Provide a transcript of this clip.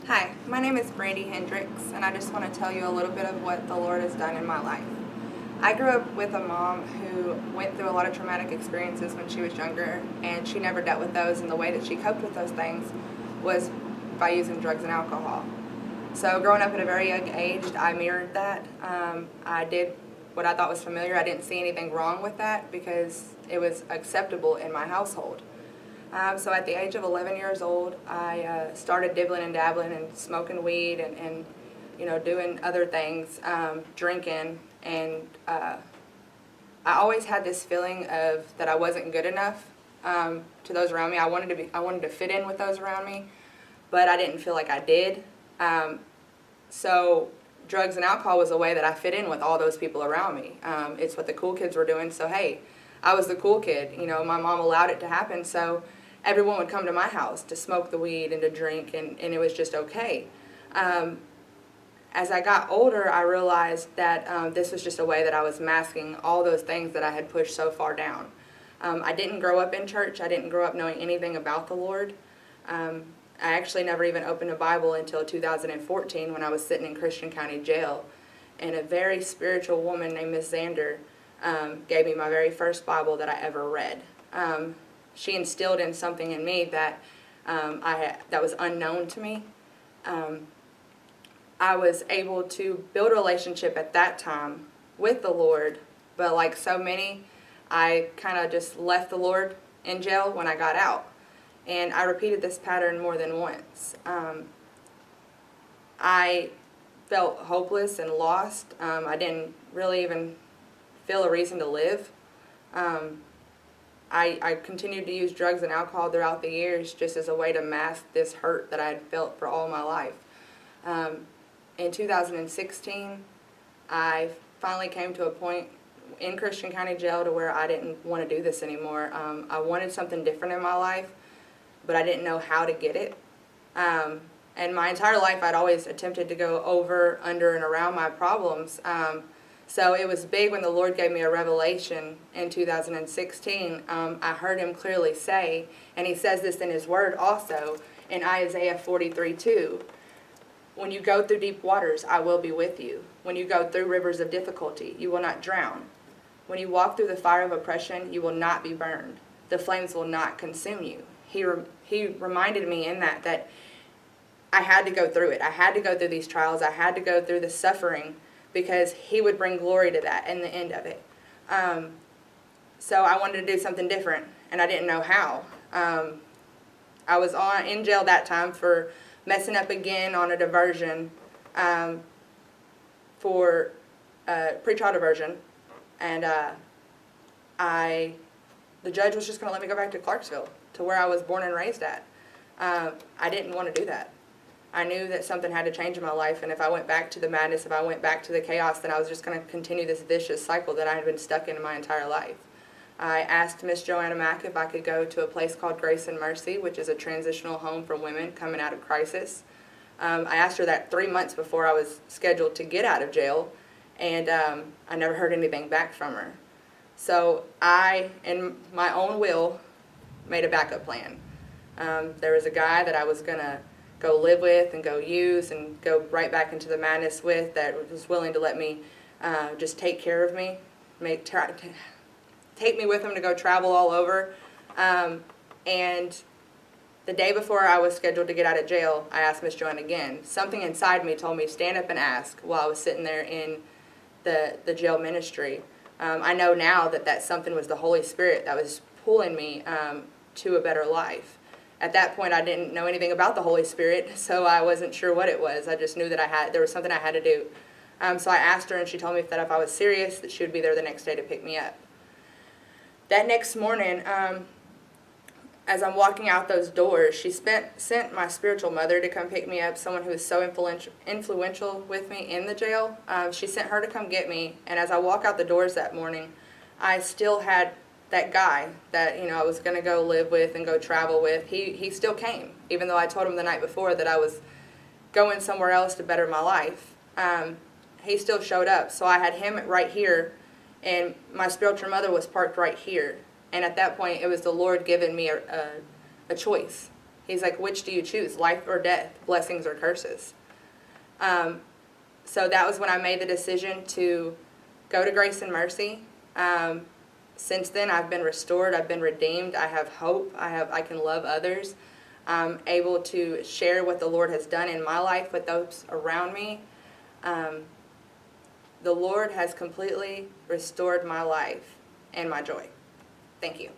Hi, my name is BRANDI HENDRICKS, and I just want to tell you a little bit of what the Lord has done in my life. I grew up with a mom who went through a lot of traumatic experiences when she was younger, and she never dealt with those, and the way that she coped with those things was by using drugs and alcohol. So growing up at a very young age, I mirrored that. I did what I thought was familiar. I didn't see anything wrong with that because it was acceptable in my household. So at the age of 11 years old, I started dibbling and dabbling and smoking weed and doing other things, drinking, and I always had this feeling of that I wasn't good enough to those around me. I wanted to fit in with those around me, but I didn't feel like I did. So drugs and alcohol was a way that I fit in with all those people around me. It's what the cool kids were doing, so hey, I was the cool kid. My mom allowed it to happen, so everyone would come to my house to smoke the weed and to drink, and it was just okay. As I got older, I realized that this was just a way that I was masking all those things that I had pushed so far down. I didn't grow up in church. I didn't grow up knowing anything about the Lord. I actually never even opened a Bible until 2014 when I was sitting in Christian County Jail, and a very spiritual woman named Miss Zander gave me my very first Bible that I ever read. She instilled in something in me that that was unknown to me. I was able to build a relationship at that time with the Lord, but like so many, I kind of just left the Lord in jail when I got out. And I repeated this pattern more than once. I felt hopeless and lost. I didn't really even feel a reason to live. I continued to use drugs and alcohol throughout the years just as a way to mask this hurt that I had felt for all my life. In 2016, I finally came to a point in Christian County Jail to where I didn't want to do this anymore. I wanted something different in my life, but I didn't know how to get it. And my entire life I'd always attempted to go over, under, and around my problems. So it was big when the Lord gave me a revelation in 2016. I heard Him clearly say, and He says this in His Word also, in Isaiah 43:2, "When you go through deep waters, I will be with you. When you go through rivers of difficulty, you will not drown. When you walk through the fire of oppression, you will not be burned. The flames will not consume you." He reminded me in that I had to go through it. I had to go through these trials. I had to go through the suffering because He would bring glory to that in the end of it. So I wanted to do something different, and I didn't know how. I was in jail that time for messing up again on a diversion for pretrial diversion, and the judge was just going to let me go back to Clarksville, to where I was born and raised at. I didn't want to do that. I knew that something had to change in my life, and if I went back to the madness, if I went back to the chaos, then I was just going to continue this vicious cycle that I had been stuck in my entire life. I asked Miss Joanna Mack if I could go to a place called Grace and Mercy, which is a transitional home for women coming out of crisis. I asked her that 3 months before I was scheduled to get out of jail, and I never heard anything back from her. So I, in my own will, made a backup plan. There was a guy that I was going to go live with and go use and go right back into the madness with, that was willing to let me just take care of me, take me with him to go travel all over. And the day before I was scheduled to get out of jail, I asked Miss Joanne again. Something inside me told me, stand up and ask, while I was sitting there in the jail ministry. I know now that something was the Holy Spirit that was pulling me to a better life. At that point, I didn't know anything about the Holy Spirit, so I wasn't sure what it was. I just knew that there was something I had to do. So I asked her, and she told me that if I was serious, that she would be there the next day to pick me up. That next morning, as I'm walking out those doors, she sent my spiritual mother to come pick me up, someone who was so influential with me in the jail. She sent her to come get me, and as I walk out the doors that morning, I still had that guy that I was going to go live with and go travel with. He still came, even though I told him the night before that I was going somewhere else to better my life. He still showed up, so I had him right here, and my spiritual mother was parked right here. And at that point, it was the Lord giving me a choice. He's like, which do you choose, life or death, blessings or curses? So that was when I made the decision to go to Grace and Mercy. Since then, I've been restored. I've been redeemed. I have hope. I can love others. I'm able to share what the Lord has done in my life with those around me. The Lord has completely restored my life and my joy. Thank you.